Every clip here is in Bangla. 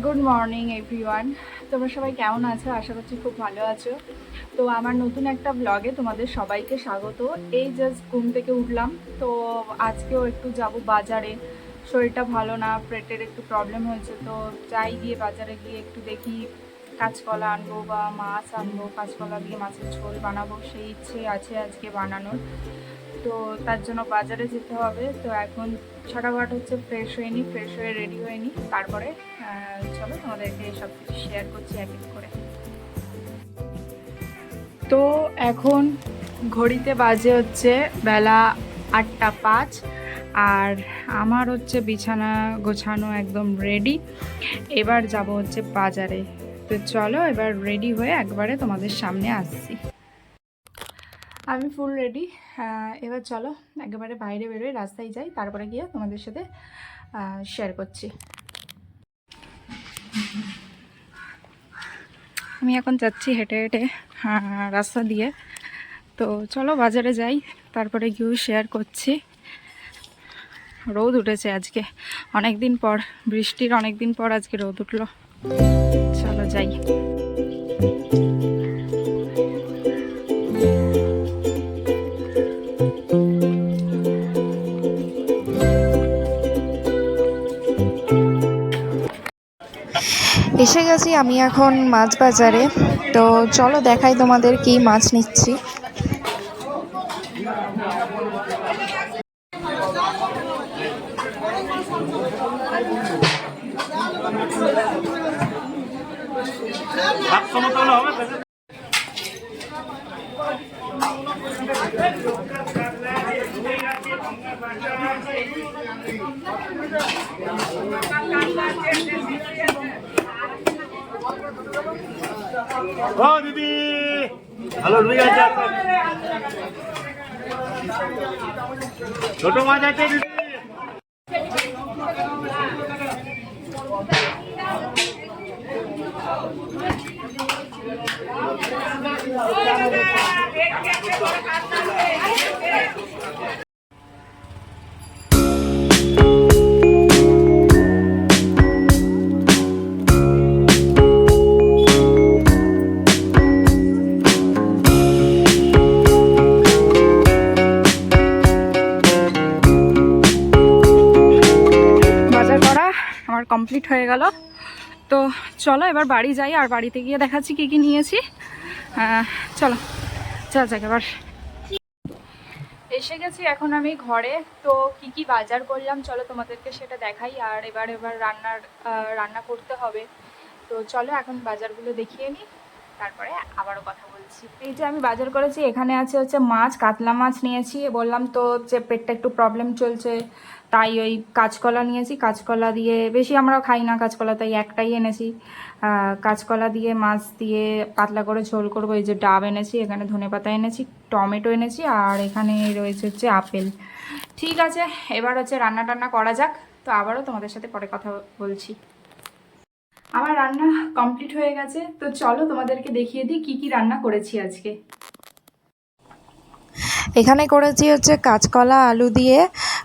Good morning everyone. তোমরা সবাই কেমন আছো? আশা করছি খুব ভালো আছো। তো আমার নতুন একটা ব্লগে তোমাদের সবাইকে স্বাগত। এই জাস্ট ঘুম থেকে উঠলাম, তো আজকেও একটু যাব বাজারে। শরীরটা ভালো না, পেটের একটু প্রবলেম হয়েছে, তো যাই গিয়ে বাজারে গিয়ে একটু দেখি কাঁচকলা আনবো বা মাছ আনবো। কাঁচকলা দিয়ে মাছের ঝোল বানাবো, সেই ইচ্ছে আছে আজকে বানানোর। তো তার জন্য বাজারে যেতে হবে। তো এখন ছটাঘাট হচ্ছে, ফ্রেশ হয়ে নিই, ফ্রেশ হয়ে রেডি হয়ে নিই, তারপরে চলো তোমাদেরকে সব কিছু শেয়ার করছি এক এক করে। তো এখন ঘড়িতে বাজে হচ্ছে বেলা 8টা 5, আর আমার হচ্ছে বিছানা গোছানো একদম রেডি। এবার যাব হচ্ছে বাজারে। তো চলো এবার রেডি হয়ে একবারে তোমাদের সামনে আসছি। আমি ফুল রেডি। এবার চলো একেবারে বাইরে বেরোই, রাস্তায় যাই, তারপরে গিয়ে তোমাদের সাথে শেয়ার করছি। আমি এখন যাচ্ছি হেঁটে হেঁটে রাস্তা দিয়ে। তো চলো বাজারে যাই, তারপরে গিয়েও শেয়ার করছি। রোদ উঠেছে আজকে অনেক দিন পর, বৃষ্টির অনেক দিন পর আজকে রোদ উঠলো। চলো যাই। এসে গেছি আমি এখন মাছ বাজারে। তো চলো দেখাই তোমাদের কি মাছ নিচ্ছি। ও দিদি ভালো রুই আছে, ছোট মাছ আছে দিদি। বাজার করা আমার কমপ্লিট হয়ে গেল। তো চলো এবার বাড়ি যাই, আর বাড়িতে গিয়ে দেখাচ্ছি কী কী নিয়েছি। চলো চল যাক। এবার এসে গেছি এখন আমি ঘরে। তো কি কি বাজার করলাম চলো তোমাদেরকে সেটা দেখাই। আর এবার রান্না করতে হবে। তো চলো এখন বাজারগুলো দেখিয়ে নিই, তারপরে আবারও কথা বলছি। এই যে আমি বাজার করেছি, এখানে আছে হচ্ছে মাছ, কাতলা মাছ নিয়েছি। বললাম তো যে পেটটা একটু প্রবলেম চলছে, তাই ওই কাঁচকলা নিয়েছি। কাঁচকলা দিয়ে, বেশি আমরা খাই না কাঁচকলা, তাই একটাই এনেছি। কাঁচকলা দিয়ে মাছ দিয়ে পাতলা করে ঝোল করবো। এই যে ডাব এনেছি, এখানে ধনেপাতা এনেছি, টমেটো এনেছি, আর এখানে রয়েছে হচ্ছে আপেল। ঠিক আছে, এবার হচ্ছে রান্না টান্না করা যাক। তো আবারও তোমাদের সাথে পরে কথা বলছি। আমার রান্না কমপ্লিট হয়ে গেছে। তো চলো তোমাদেরকে দেখিয়ে দিই কি কি রান্না করেছি আজকে। এখানে করেছি হচ্ছে কাঁচকলা আলু দিয়ে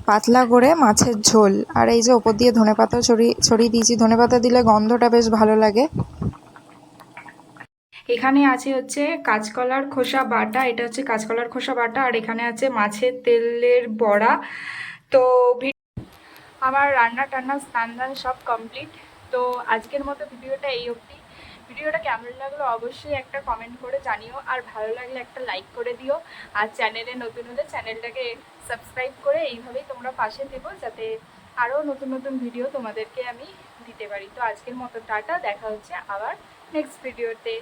পাতলা করে মাছের ঝোল। আর এই যে ওপর দিয়ে ধনেপাতাও ছড়িয়ে দিয়েছি। ধনেপাতা দিলে গন্ধটা বেশ ভালো লাগে। এখানে আছে হচ্ছে কাঁচকলার খোসা বাটা, এটা হচ্ছে কাঁচকলার খোসা বাটা। আর এখানে আছে মাছের তেলের বড়া। তো আমার রান্না টান্না স্নান দান সব কমপ্লিট। তো আজকের মতো ভিডিওটা এই অবধি। ভিডিওটা কেমন লাগলো অবশ্যই একটা কমেন্ট করে জানিও, আর ভালো লাগলে একটা লাইক করে দিও। আর চ্যানেলে নতুন হলে চ্যানেলটাকে সাবস্ক্রাইব করে এইভাবেই তোমরা পাশে থেকো, যাতে আরও নতুন নতুন ভিডিও তোমাদেরকে আমি দিতে পারি। তো আজকের মতো টাটা, দেখা হচ্ছে আবার নেক্সট ভিডিওতে।